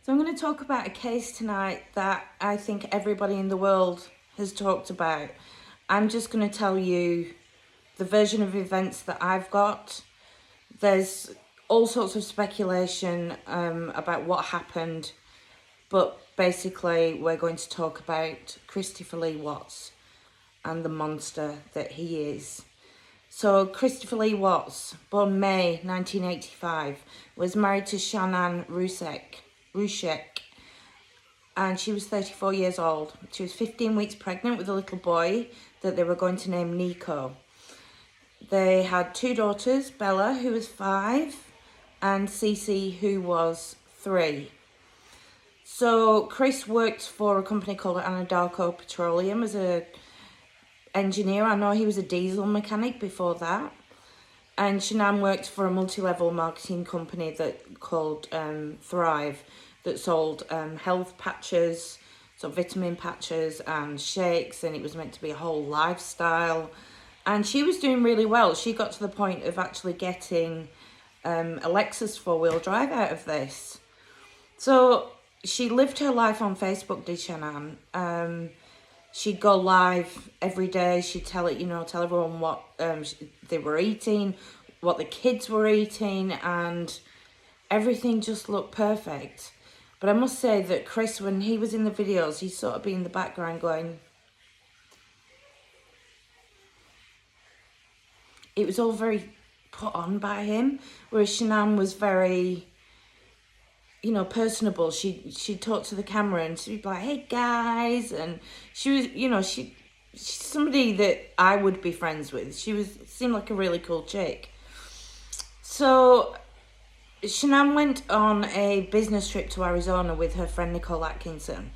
So I'm going to talk about a case tonight that I think everybody in the world has talked about. I'm just going to tell you the version of events that I've got. There's all sorts of speculation about what happened, but basically we're going to talk about Christopher Lee Watts and the monster that he is. So Christopher Lee Watts, born May 1985, was married to Shannan Rushek, and she was 34 years old. She was 15 weeks pregnant with a little boy that they were going to name Nico. They had two daughters, Bella, who was 5, and Cece, who was 3. So Chris worked for a company called Anadarko Petroleum as a engineer. I know he was a diesel mechanic before that. And Shannan worked for a multi-level marketing company that called Thrive, that sold health patches, so vitamin patches and shakes, and it was meant to be a whole lifestyle. And she was doing really well. She got to the point of actually getting a Lexus 4-wheel drive out of this. So she lived her life on Facebook, did Shannan. She'd go live every day. She'd tell everyone what they were eating, what the kids were eating, and everything just looked perfect. But I must say that Chris, when he was in the videos, he'd sort of be in the background going, it was all very put on by him, whereas Shannan was very, personable. She'd talk to the camera and she'd be like, hey guys, and she was, she's somebody that I would be friends with. Seemed like a really cool chick. So Shannan went on a business trip to Arizona with her friend Nicole Atkinson.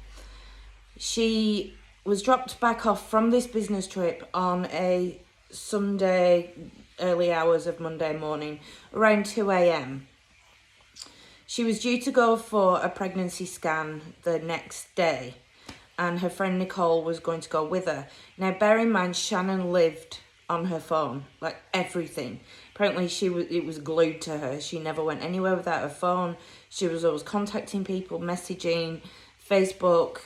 She was dropped back off from this business trip on a Sunday, early hours of Monday morning, around 2 a.m. She was due to go for a pregnancy scan the next day, and her friend Nicole was going to go with her. Now, bear in mind, Shannan lived on her phone, like everything. Apparently, it was glued to her. She never went anywhere without her phone. She was always contacting people, messaging, Facebook,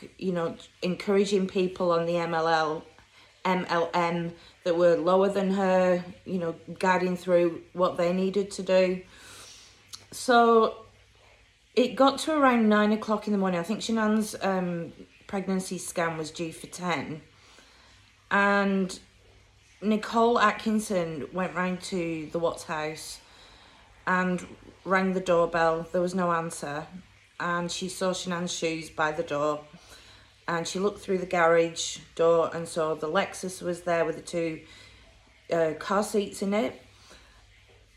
encouraging people on the MLM that were lower than her, guiding through what they needed to do. So it got to around 9 o'clock in the morning. I think Shannan's pregnancy scan was due for 10. And Nicole Atkinson went round to the Watts house and rang the doorbell. There was no answer. And she saw Shannan's shoes by the door. And she looked through the garage door and saw the Lexus was there with the 2 car seats in it.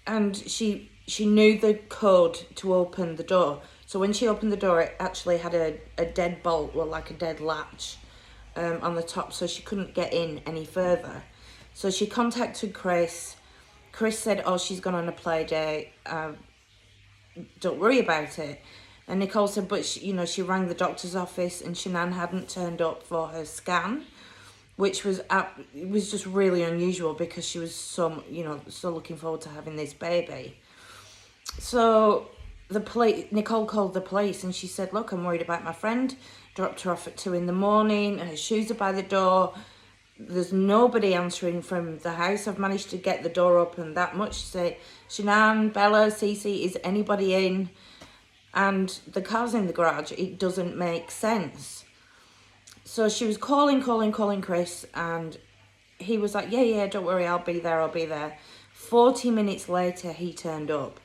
And she knew the code to open the door. So when she opened the door, it actually had a dead bolt, like a dead latch on the top, so she couldn't get in any further. So she contacted Chris. Chris said, oh, she's gone on a play date. Don't worry about it. And Nicole said, but she rang the doctor's office and Shannan hadn't turned up for her scan, which was it was just really unusual because she was so looking forward to having this baby. So Nicole called the police and she said, look, I'm worried about my friend. Dropped her off at 2 a.m. Her shoes are by the door. There's nobody answering from the house. I've managed to get the door open that much. She said, Shannan, Bella, Cece, is anybody in? And the car's in the garage. It doesn't make sense. So she was calling Chris, and he was like, yeah, don't worry, I'll be there. 40 minutes later, he turned up.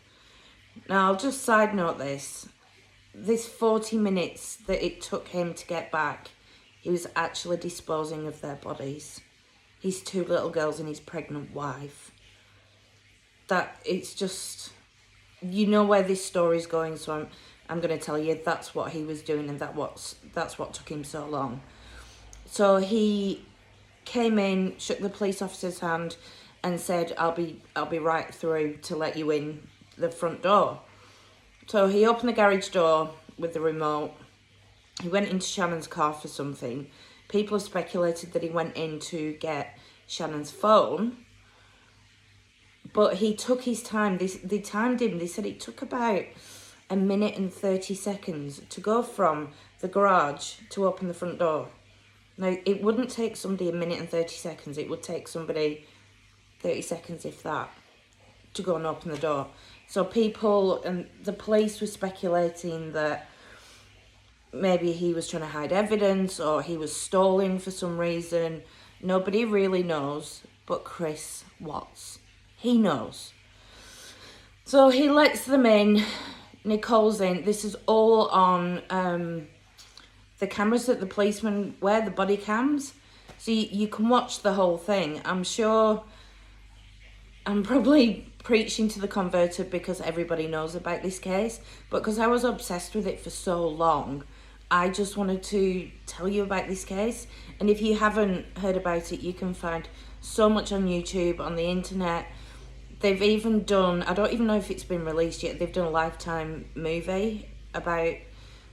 Now, I'll just side note this 40 minutes that it took him to get back, he was actually disposing of their bodies. His 2 little girls and his pregnant wife. That, it's just, where this story's going, so I'm going to tell you that's what he was doing, and that's what took him so long. So he came in, shook the police officer's hand, and said, I'll be right through to let you in the front door. So he opened the garage door with the remote. He went into Shannan's car for something. People have speculated that he went in to get Shannan's phone, but he took his time. They timed him. They said it took about a minute and 30 seconds to go from the garage to open the front door. Now, it wouldn't take somebody a minute and 30 seconds. It would take somebody 30 seconds, if that, to go and open the door. So people and the police were speculating that maybe he was trying to hide evidence or he was stalling for some reason. Nobody really knows, but Chris Watts, he knows. So he lets them in. Nicole's in. This is all on the cameras that the policemen wear, the body cams. So you can watch the whole thing. I'm sure I'm probably preaching to the converted because everybody knows about this case. But because I was obsessed with it for so long, I just wanted to tell you about this case. And if you haven't heard about it, you can find so much on YouTube, on the internet. They've even done, I don't even know if it's been released yet, they've done a Lifetime movie about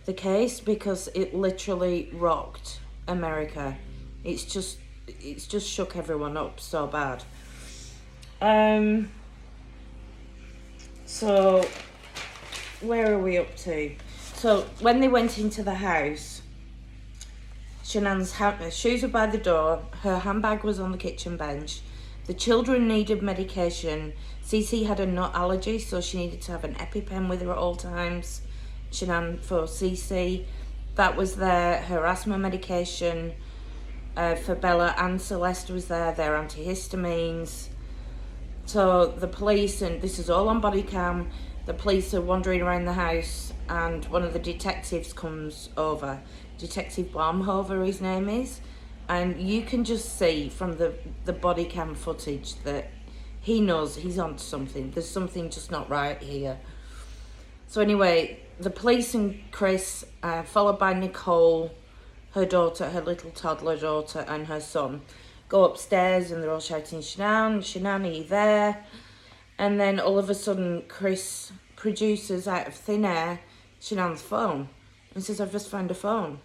the case because it literally rocked America. It's just shook everyone up so bad. So where are we up to? So when they went into the house, Shannan's shoes were by the door, her handbag was on the kitchen bench. The children needed medication. Cece had a nut allergy, so she needed to have an EpiPen with her at all times. Shannan for Cece. That was there. Her asthma medication for Bella and Celeste was there. Their antihistamines. So the police, and this is all on body cam, the police are wandering around the house and one of the detectives comes over. Detective Baumhofer, his name is. And you can just see from the body cam footage that he knows he's onto something. There's something just not right here. So anyway, the police and Chris, followed by Nicole, her daughter, her little toddler daughter, and her son, go upstairs and they're all shouting, Shannan, Shannan, are you there? And then all of a sudden, Chris produces out of thin air Shannan's phone and says, I've just found a phone.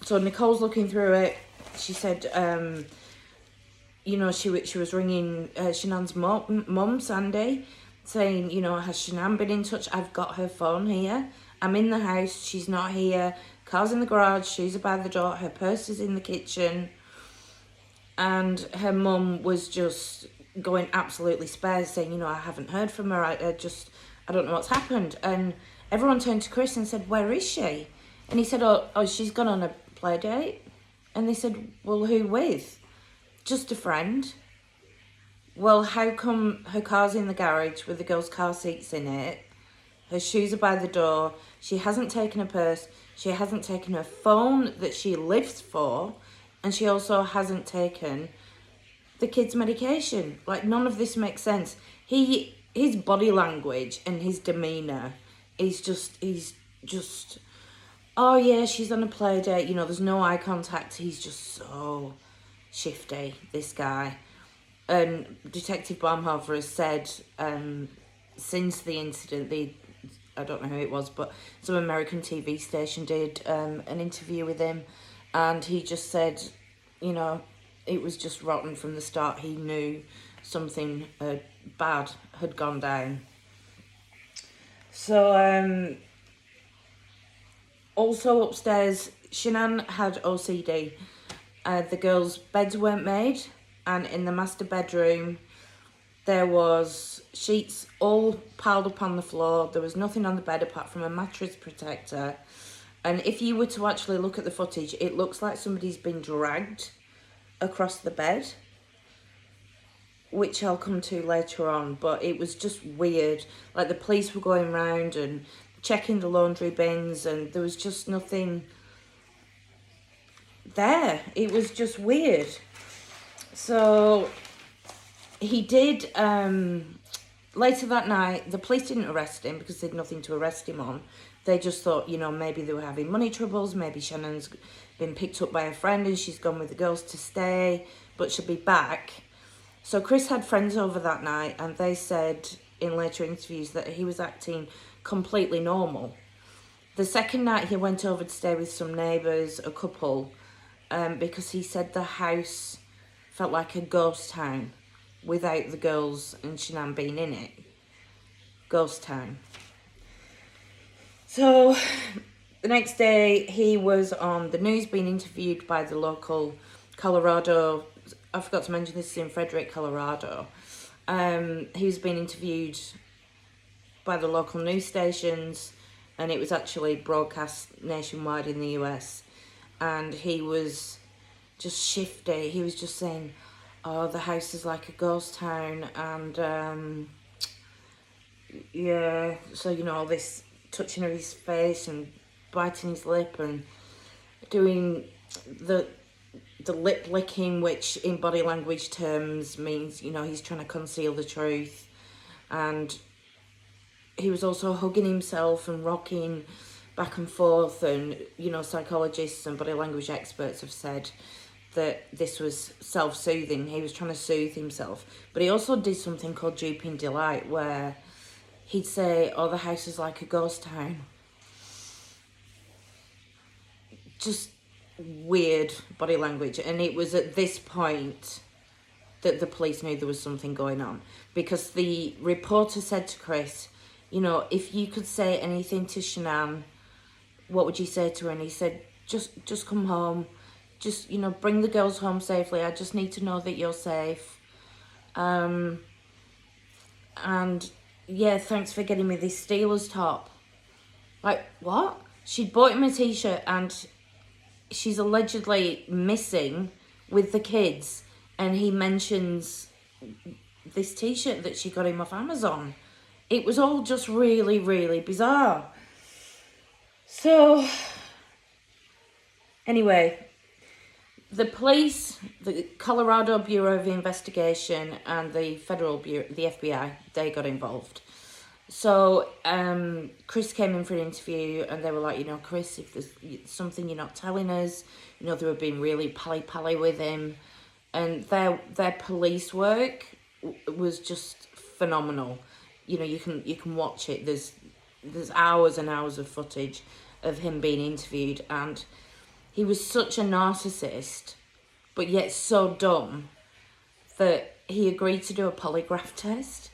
So Nicole's looking through it. She said, you know, she was ringing Shannan's mum, Sandy, saying, you know, has Shannan been in touch? I've got her phone here. I'm in the house. She's not here. Car's in the garage. Shoes are by the door. Her purse is in the kitchen. And her mum was just going absolutely spare, saying, you know, I haven't heard from her. I don't know what's happened. And everyone turned to Chris and said, where is she? And he said, oh, she's gone on a play date. And they said, well, who with? Just a friend. Well, how come her car's in the garage with the girl's car seats in it? Her shoes are by the door. She hasn't taken her purse. She hasn't taken her phone that she lives for. And she also hasn't taken the kid's medication. Like, none of this makes sense. His body language and his demeanour is just, oh yeah, she's on a play date. You know, there's no eye contact. He's just so shifty, this guy. And Detective Baumhofer has said, since the incident, I don't know who it was, but some American TV station did an interview with him, and he just said, you know, it was just rotten from the start. He knew something bad had gone down. So, also upstairs, Shannan had OCD. The girls' beds weren't made, and in the master bedroom, there was sheets all piled up on the floor. There was nothing on the bed apart from a mattress protector. And if you were to actually look at the footage, it looks like somebody's been dragged across the bed, which I'll come to later on. But it was just weird. Like, the police were going round and checking the laundry bins, and there was just nothing there. It was just weird. So he did, later that night, the police didn't arrest him because they had nothing to arrest him on. They just thought, you know, maybe they were having money troubles, maybe Shannan's been picked up by a friend and she's gone with the girls to stay, but she'll be back. So Chris had friends over that night, and they said in later interviews that he was acting completely normal. The second night he went over to stay with some neighbours, a couple, because he said the house felt like a ghost town without the girls and Shannan being in it. Ghost town. So the next day he was on the news being interviewed by the local Colorado, I forgot to mention this is in Frederick, Colorado. He was being interviewed by the local news stations, and it was actually broadcast nationwide in the US. And he was just shifty. He was just saying, oh, the house is like a ghost town, and yeah, so you know, all this touching of his face and biting his lip and doing the lip licking, which in body language terms means, you know, he's trying to conceal the truth. And he was also hugging himself and rocking back and forth, and you know, psychologists and body language experts have said that this was self-soothing. He was trying to soothe himself. But he also did something called duping delight, where he'd say, oh, the house is like a ghost town. Just weird body language. And it was at this point that the police knew there was something going on, because the reporter said to Chris, you know, if you could say anything to Shannan, what would you say to her? And he said, just come home. Just, you know, bring the girls home safely. I just need to know that you're safe. And yeah, thanks for getting me this Steelers top. Like, what? She'd bought him a t-shirt, and she's allegedly missing with the kids, and he mentions this t-shirt that she got him off Amazon. It was all just really, really bizarre. So, anyway, the police, the Colorado Bureau of Investigation and the Federal Bureau, the FBI, they got involved. So Chris came in for an interview, and they were like, you know, Chris, if there's something you're not telling us, you know, they were being really pally-pally with him. And their police work was just phenomenal. You know, you can watch it. There's hours and hours of footage of him being interviewed, and he was such a narcissist, but yet so dumb, that he agreed to do a polygraph test.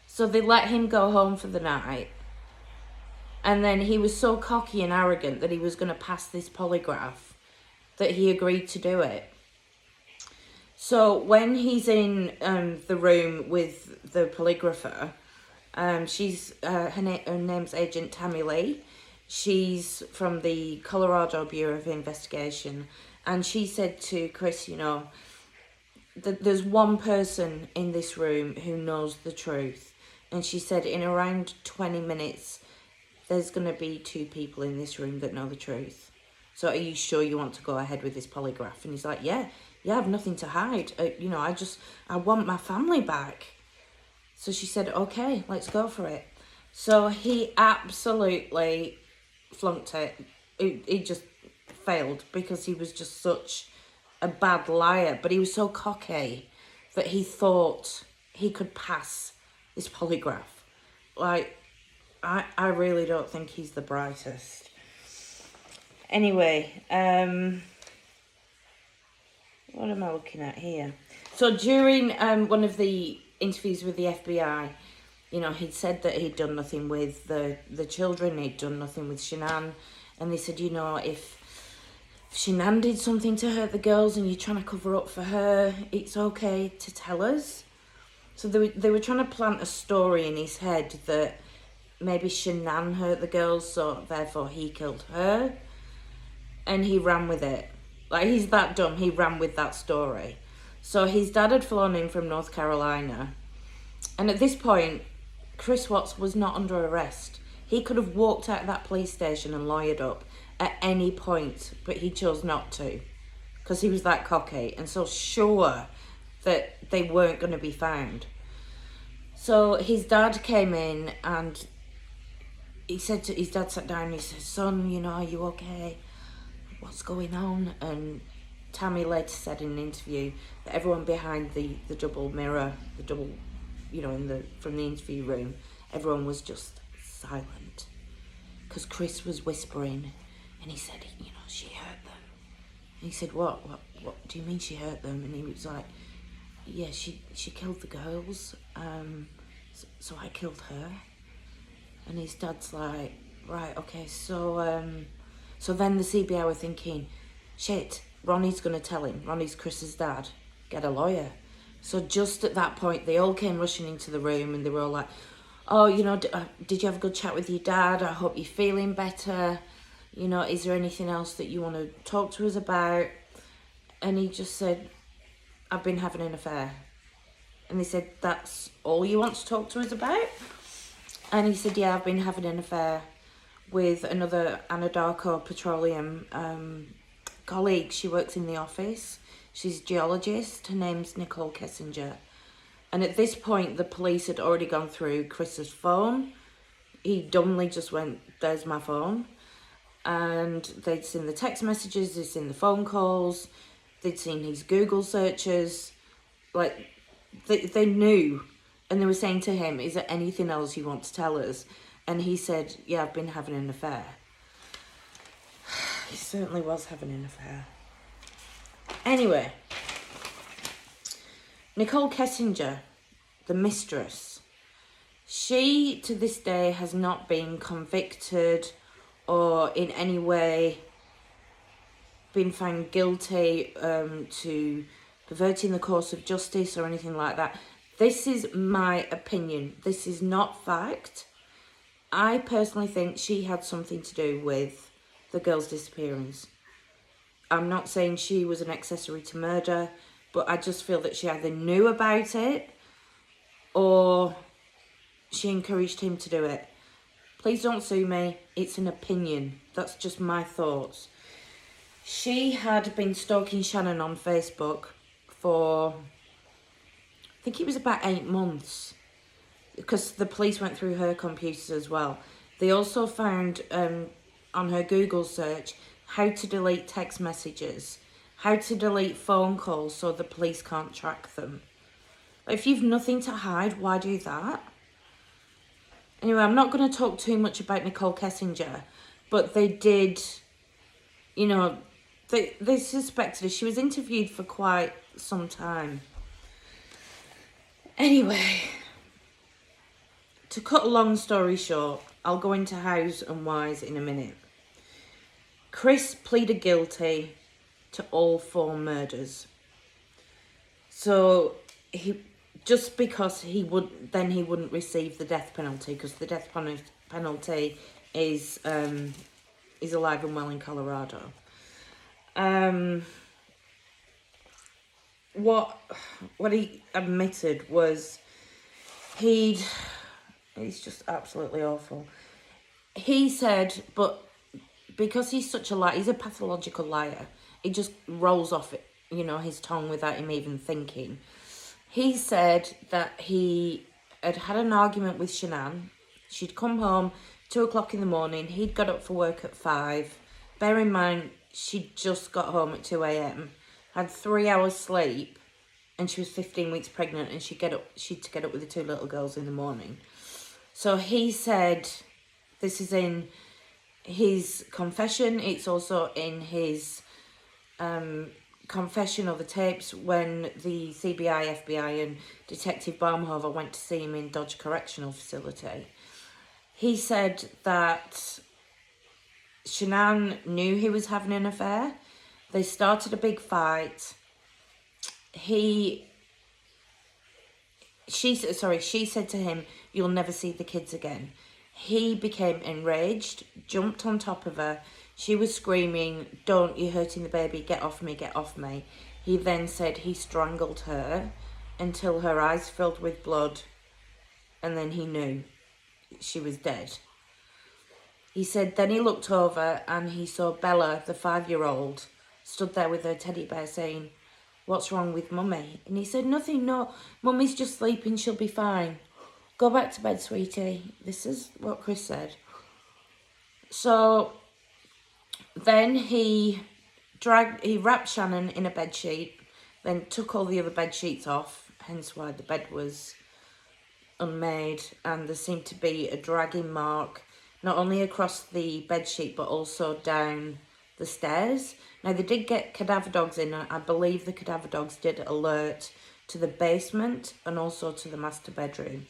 So they let him go home for the night, and then he was so cocky and arrogant that he was going to pass this polygraph that he agreed to do it. So when he's in the room with the polygrapher, her name's Agent Tammy Lee. She's from the Colorado Bureau of Investigation, and she said to Chris, you know, there's one person in this room who knows the truth. And she said in around 20 minutes, there's going to be 2 people in this room that know the truth. So are you sure you want to go ahead with this polygraph? And he's like, yeah, I have nothing to hide. You know, I want my family back. So she said, okay, let's go for it. So he absolutely flunked it. He just failed, because he was just such a bad liar. But he was so cocky that he thought he could pass this polygraph. Like, I really don't think he's the brightest. Anyway, what am I looking at here? So during one of the interviews with the FBI, you know, he'd said that he'd done nothing with the children, he'd done nothing with Shannan, and they said, you know, if Shannan did something to hurt the girls and you're trying to cover up for her, it's okay to tell us. So they were trying to plant a story in his head that maybe Shannan hurt the girls, so therefore he killed her. And he ran with it. Like, he's that dumb, he ran with that story. So his dad had flown in from North Carolina. And at this point, Chris Watts was not under arrest. He could have walked out of that police station and lawyered up at any point, but he chose not to, because he was that cocky and so sure that they weren't going to be found. So his dad came in, and he said to his dad, sat down, and he said, son, you know, are you okay? What's going on? And Tammy later said in an interview that everyone behind the double mirror, you know, from the interview room, everyone was just silent, because Chris was whispering, and he said, you know, she hurt them. And he said, what do you mean she hurt them? And he was like, yeah, she killed the girls, so I killed her. And his dad's like, right, okay, so then the CBI were thinking, shit, Ronnie's going to tell him. Ronnie's Chris's dad. Get a lawyer. So just at that point, they all came rushing into the room and they were all like, oh, did you have a good chat with your dad? I hope you're feeling better. Is there anything else that you want to talk to us about? And he just said, I've been having an affair. And they said, that's all you want to talk to us about? And he said, yeah, I've been having an affair with another Anadarko Petroleum colleague. She works in the office. She's a geologist. Her name's Nicole Kessinger. And at this point, the police had already gone through Chris's phone. He dumbly just went, there's my phone. And they'd seen the text messages, they'd seen the phone calls, they'd seen his Google searches. Like, they knew. And they were saying to him, is there anything else you want to tell us? And he said, yeah, I've been having an affair. He certainly was having an affair. Anyway, Nicole Kessinger, the mistress, she to this day has not been convicted or in any way been found guilty to perverting the course of justice or anything like that. This is my opinion. This is not fact. I personally think she had something to do with the girl's disappearance. I'm not saying she was an accessory to murder, but I just feel that she either knew about it or she encouraged him to do it. Please don't sue me. It's an opinion. That's just my thoughts. She had been stalking Shannan on Facebook for, I think it was about 8 months, because the police went through her computers as well. They also found on her Google search how to delete text messages, how to delete phone calls so the police can't track them. If you've nothing to hide, why do that? Anyway, I'm not going to talk too much about Nicole Kessinger, but they did, they suspected her. She was interviewed for quite some time. Anyway, to cut a long story short, I'll go into hows and whys in a minute. Chris pleaded guilty to all 4 murders. So just because he wouldn't receive the death penalty, because the death penalty is alive and well in Colorado. What he admitted was he's just absolutely awful. He said, but because he's such a liar, he's a pathological liar. It just rolls off it, his tongue without him even thinking. He said that he had had an argument with Shannan. She'd come home 2 o'clock in the morning. He'd got up for work at 5. Bear in mind, she'd just got home at 2 a.m, had 3 hours sleep, and she was 15 weeks pregnant, and she'd get up with the 2 little girls in the morning. So he said, this is in his confession, it's also in his confession or the tapes when the CBI, FBI and Detective Baumhover went to see him in Dodge Correctional Facility. He said that Shannan knew he was having an affair. They started a big fight. She said to him, you'll never see the kids again. He became enraged, jumped on top of her. She was screaming, don't, you're hurting the baby, get off me, get off me. He then said he strangled her until her eyes filled with blood, and then he knew she was dead. He said then he looked over and he saw Bella, the 5-year-old, stood there with her teddy bear saying, what's wrong with Mummy? And he said, nothing, no, Mummy's just sleeping, she'll be fine. Go back to bed, sweetie. This is what Chris said. So then he wrapped Shannan in a bedsheet, then took all the other bed sheets off, hence why the bed was unmade, and there seemed to be a dragging mark not only across the bedsheet but also down the stairs. Now they did get cadaver dogs in. I believe the cadaver dogs did alert to the basement and also to the master bedroom.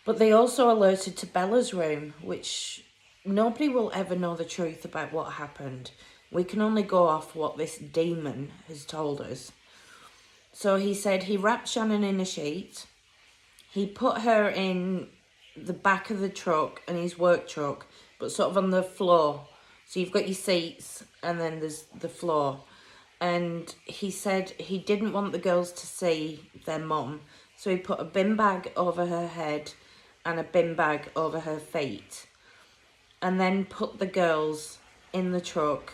But they also alerted to Bella's room, which nobody will ever know the truth about what happened. We can only go off what this demon has told us. So he said he wrapped Shannan in a sheet. He put her in the back of the truck, and his work truck, but sort of on the floor. So you've got your seats and then there's the floor. And he said he didn't want the girls to see their mum. So he put a bin bag over her head and a bin bag over her feet. And then put the girls in the truck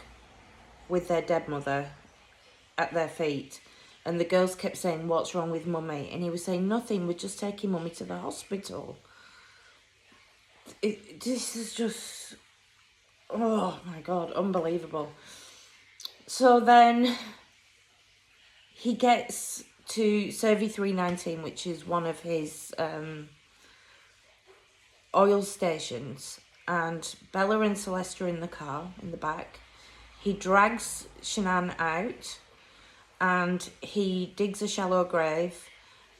with their dead mother at their feet. And the girls kept saying, "What's wrong with mummy?" And he was saying, "Nothing, we're just taking mummy to the hospital." This is just, oh my God, unbelievable. So then he gets to Survey 319, which is one of his oil stations. And Bella and Celeste are in the car, in the back. He drags Shannan out and he digs a shallow grave.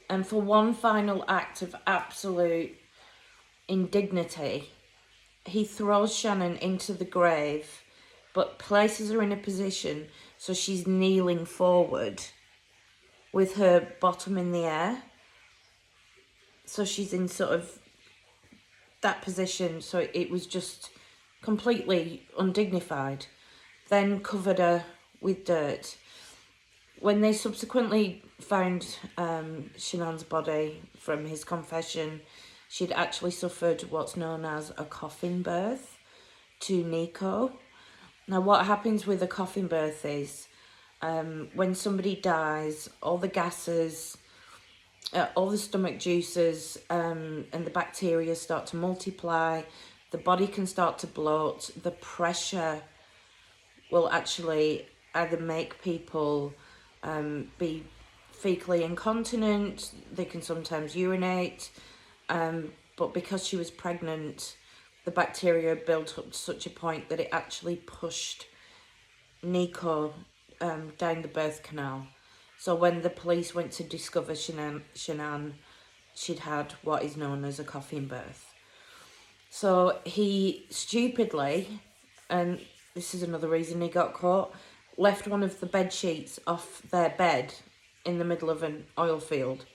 And for one final act of absolute indignity, he throws Shannan into the grave, but places her in a position so she's kneeling forward with her bottom in the air. So she's in sort of that position, so it was just completely undignified. Then covered her with dirt. When they subsequently found Shannan's body from his confession, she'd actually suffered what's known as a coffin birth to Nico. Now, what happens with a coffin birth is when somebody dies, all the gases, all the stomach juices and the bacteria start to multiply. The body can start to bloat. The pressure will actually either make people be fecally incontinent. They can sometimes urinate. But because she was pregnant, the bacteria built up to such a point that it actually pushed Nico down the birth canal. So when the police went to discover Shannan, she'd had what is known as a coffin birth. So he stupidly, and this is another reason he got caught, left one of the bed sheets off their bed in the middle of an oil field.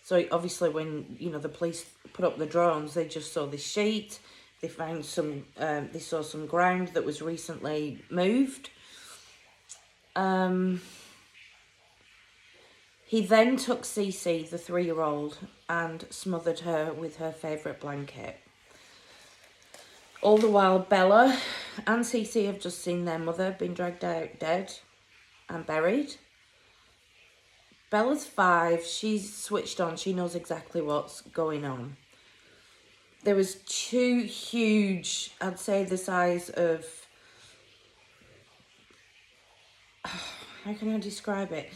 So obviously when, the police put up the drones, they just saw this sheet. They found they saw some ground that was recently moved. He then took Cece, the 3-year-old, and smothered her with her favourite blanket. All the while, Bella and Cece have just seen their mother being dragged out dead and buried. Bella's 5, she's switched on, she knows exactly what's going on. There was 2 huge, I'd say the size of, how can I describe it?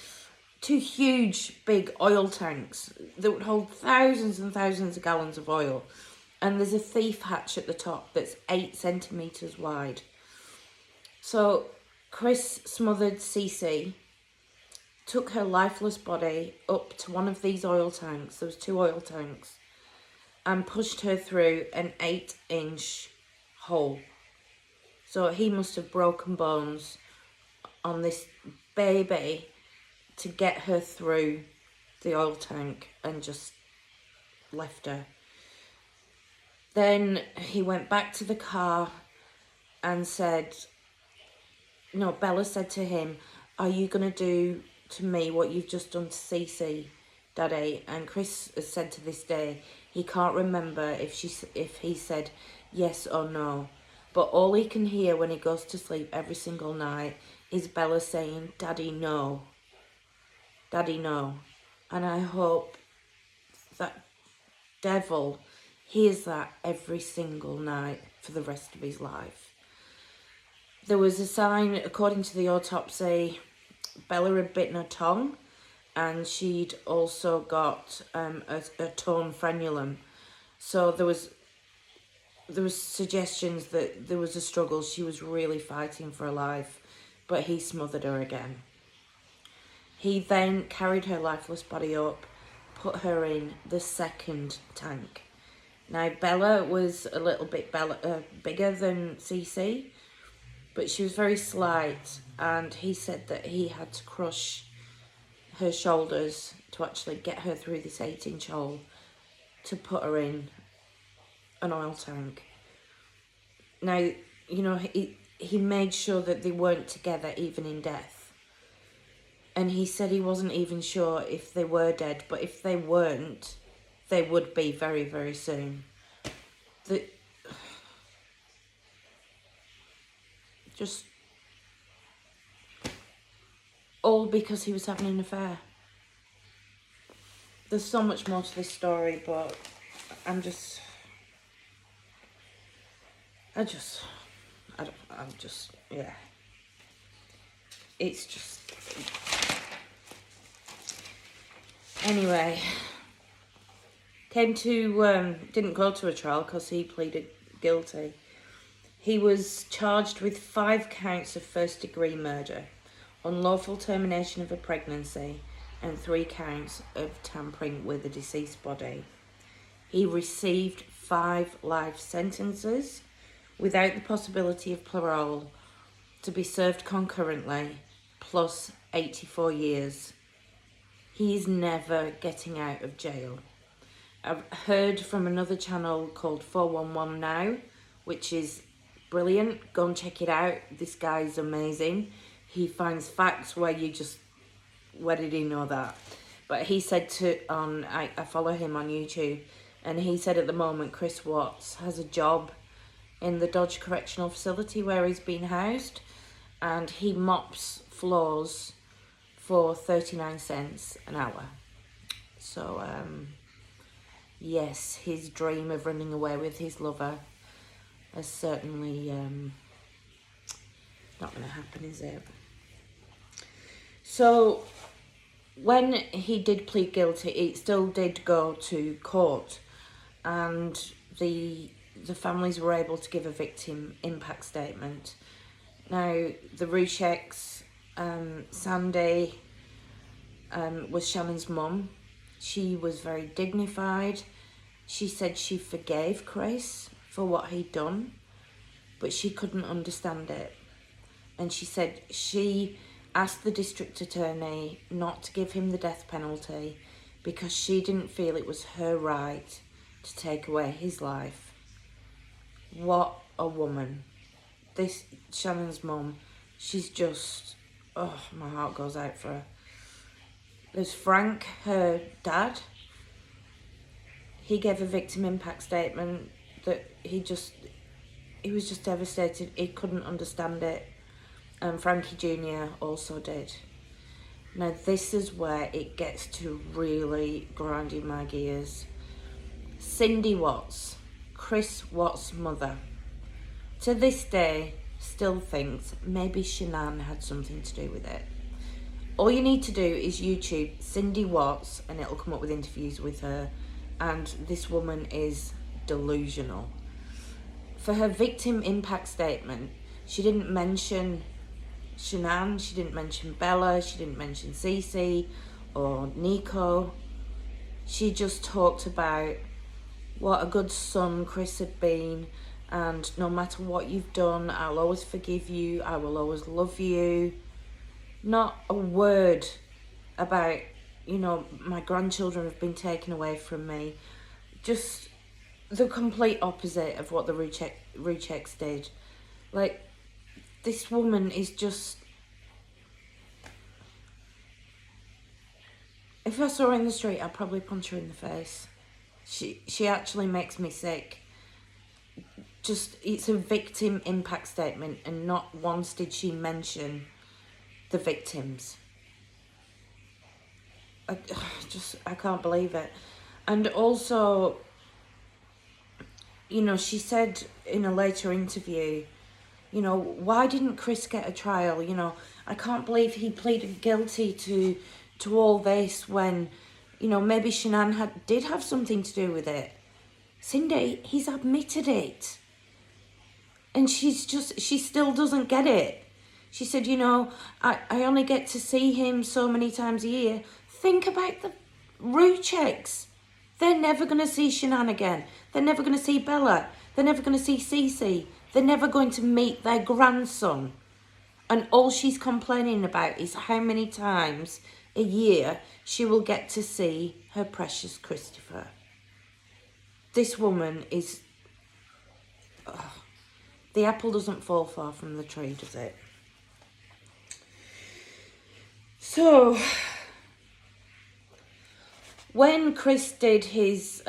2 huge, big oil tanks that would hold thousands and thousands of gallons of oil. And there's a thief hatch at the top that's 8 centimetres wide. So Chris smothered Cece, took her lifeless body up to one of these oil tanks, there was 2 oil tanks, and pushed her through an 8-inch hole. So he must have broken bones on this baby to get her through the oil tank and just left her. Then he went back to the car and said, no, Bella said to him, "Are you going to do to me what you've just done to Cece, Daddy?" And Chris has said to this day, he can't remember if he said yes or no. But all he can hear when he goes to sleep every single night is Bella saying, "Daddy, no. Daddy, no." And I hope that devil hears that every single night for the rest of his life. There was a sign, according to the autopsy, Bella had bitten her tongue and she'd also got a torn frenulum. So there was suggestions that there was a struggle. She was really fighting for her life, but he smothered her again. He then carried her lifeless body up, put her in the second tank. Now, Bella was a little bit bigger than Cece, but she was very slight, and he said that he had to crush her shoulders to actually get her through this 8-inch hole to put her in an oil tank. Now, you know, he made sure that they weren't together even in death. And he said he wasn't even sure if they were dead, but if they weren't, they would be very, very soon. Just all because he was having an affair. There's so much more to this story, but yeah. It's just... Anyway, didn't go to a trial because he pleaded guilty. He was charged with 5 counts of first-degree murder, unlawful termination of a pregnancy, and 3 counts of tampering with a deceased body. He received 5 life sentences without the possibility of parole to be served concurrently, plus 84 years. He is never getting out of jail. I've heard from another channel called 411 Now, which is brilliant. Go and check it out. This guy's amazing. He finds facts where did he know that? But he said I follow him on YouTube, and he said at the moment Chris Watts has a job in the Dodge Correctional Facility where he's been housed, and he mops floors for 39 cents an hour. So, yes, his dream of running away with his lover is certainly not going to happen, is it? So, when he did plead guilty, it still did go to court, and the families were able to give a victim impact statement. Now, the Rucheks, Sandy was Shannan's mum. She was very dignified. She said she forgave Chris for what he'd done, but she couldn't understand it. And she said she asked the district attorney not to give him the death penalty because she didn't feel it was her right to take away his life. What a woman. This Shannan's mum, she's just, oh, my heart goes out for her. There's Frank, her dad. He gave a victim impact statement that he was just devastated. He couldn't understand it. And Frankie Jr. also did. Now, this is where it gets to really grinding my gears. Cindy Watts, Chris Watts' mother, to this day still thinks maybe Shannan had something to do with it. All you need to do is YouTube Cindy Watts and it'll come up with interviews with her, and this woman is delusional. For her victim impact statement, she didn't mention Shannan, she didn't mention Bella, she didn't mention Cece or Nico. She just talked about what a good son Chris had been, and no matter what you've done, I'll always forgive you, I will always love you. Not a word about, you know, my grandchildren have been taken away from me. Just the complete opposite of what the Rucheks did. Like, this woman is just... If I saw her in the street, I'd probably punch her in the face. She actually makes me sick. Just, it's a victim impact statement, and not once did she mention the victims. I can't believe it. And also, you know, she said in a later interview, you know, why didn't Chris get a trial? You know, I can't believe he pleaded guilty to all this when, you know, maybe Shannan did have something to do with it. Cindy, he's admitted it. And she still doesn't get it. She said, you know, I only get to see him so many times a year. Think about the Rucheks. They're never going to see Shannan again. They're never going to see Bella. They're never going to see Cece. They're never going to meet their grandson. And all she's complaining about is how many times a year she will get to see her precious Christopher. This woman is... the apple doesn't fall far from the tree, does it? So, when Chris did his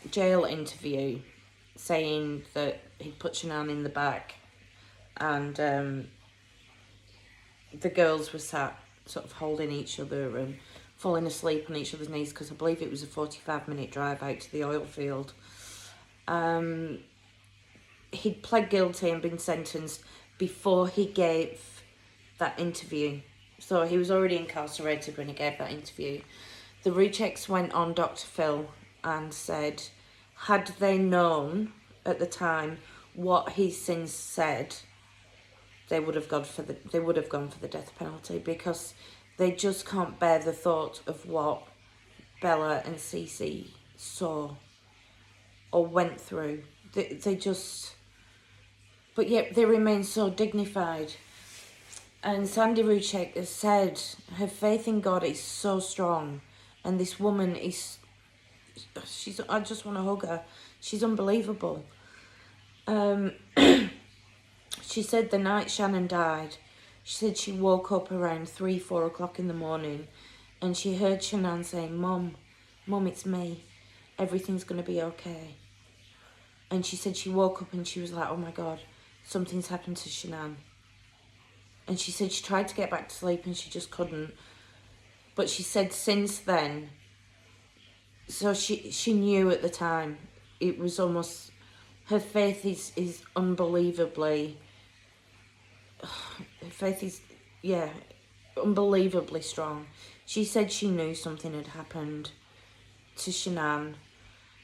jail interview, saying that he'd put Shannan in the back and the girls were sat sort of holding each other and falling asleep on each other's knees, because I believe it was a 45-minute drive out to the oil field. He'd pled guilty and been sentenced before he gave that interview. So he was already incarcerated when he gave that interview. The rechecks went on Dr. Phil and said, had they known at the time what he's since said, they would have gone for the death penalty, because they just can't bear the thought of what Bella and Cece saw or went through. They just, but yet they remain so dignified. And Sandy Ruchek has said her faith in God is so strong, and this woman is, I just want to hug her. She's unbelievable. She said the night Shannan died, she said she woke up around 3-4 o'clock in the morning and she heard Shannan saying, Mum, it's me. Everything's going to be okay. And she said she woke up and she was like, oh my God, something's happened to Shannan. And she said she tried to get back to sleep and she just couldn't. But she said since then, so she knew at the time, it was almost, her faith is unbelievably, her faith is, yeah, unbelievably strong. She said she knew something had happened to Shannan.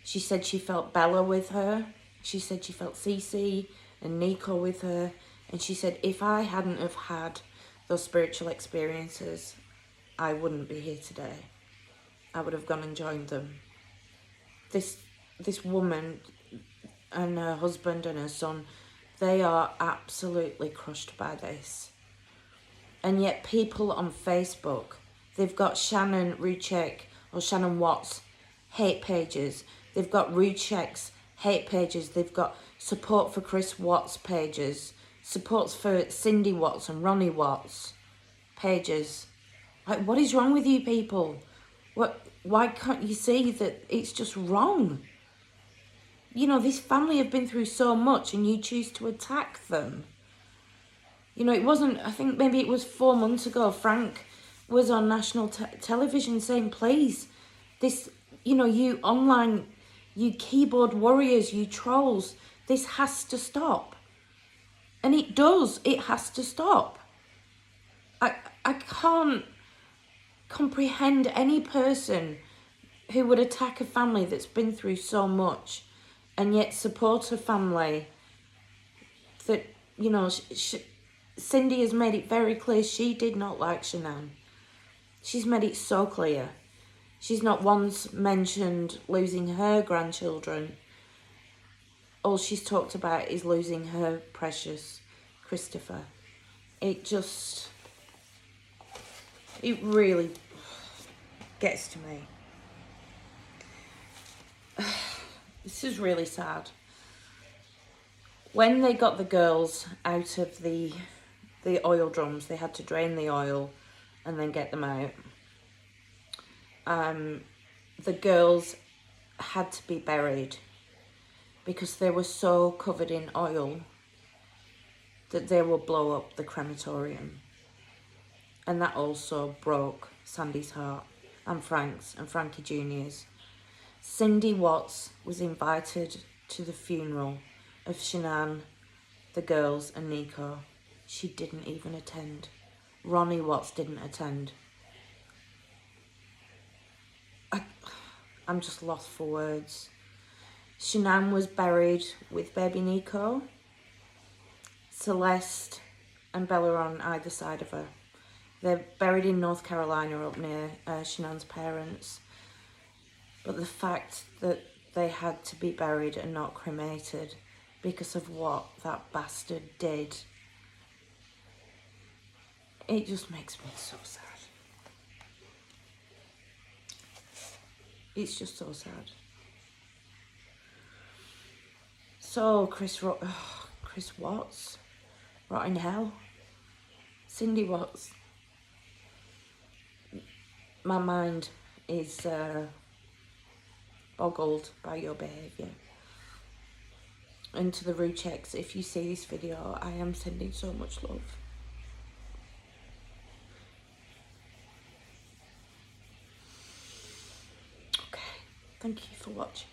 She said she felt Bella with her. She said she felt Cece and Nico with her. And she said, if I hadn't have had those spiritual experiences, I wouldn't be here today. I would have gone and joined them. This woman and her husband and her son, they are absolutely crushed by this. And yet people on Facebook, they've got Shannan Ruchek or Shannan Watts hate pages. They've got Ruchek's hate pages. They've got support for Chris Watts pages. Supports for Cindy Watts and Ronnie Watts pages. Like, what is wrong with you people? Why can't you see that it's just wrong? You know, this family have been through so much and you choose to attack them. You know, it wasn't, I think maybe it was 4 months ago, Frank was on national television saying, please, this, you know, you online, you keyboard warriors, you trolls, this has to stop. And it does, it has to stop. I can't comprehend any person who would attack a family that's been through so much and yet support a family that, you know, Cindy has made it very clear she did not like Shannan. She's made it so clear. She's not once mentioned losing her grandchildren. All she's talked about is losing her precious Christopher. It really gets to me. This is really sad. When they got the girls out of the oil drums, they had to drain the oil and then get them out. The girls had to be buried because they were so covered in oil that they would blow up the crematorium. And that also broke Sandy's heart, and Frank's, and Frankie Jr.'s. Cindy Watts was invited to the funeral of Shannan, the girls, and Nico. She didn't even attend. Ronnie Watts didn't attend. I'm just lost for words. Shannan was buried with baby Nico, Celeste and Bella on either side of her. They're buried in North Carolina up near Shannan's parents. But the fact that they had to be buried and not cremated because of what that bastard did, it just makes me so sad. It's just so sad. So Chris Watts, rot in hell. Cindy Watts. My mind is boggled by your behaviour. And to the Rucheks, if you see this video, I am sending so much love. Okay, thank you for watching.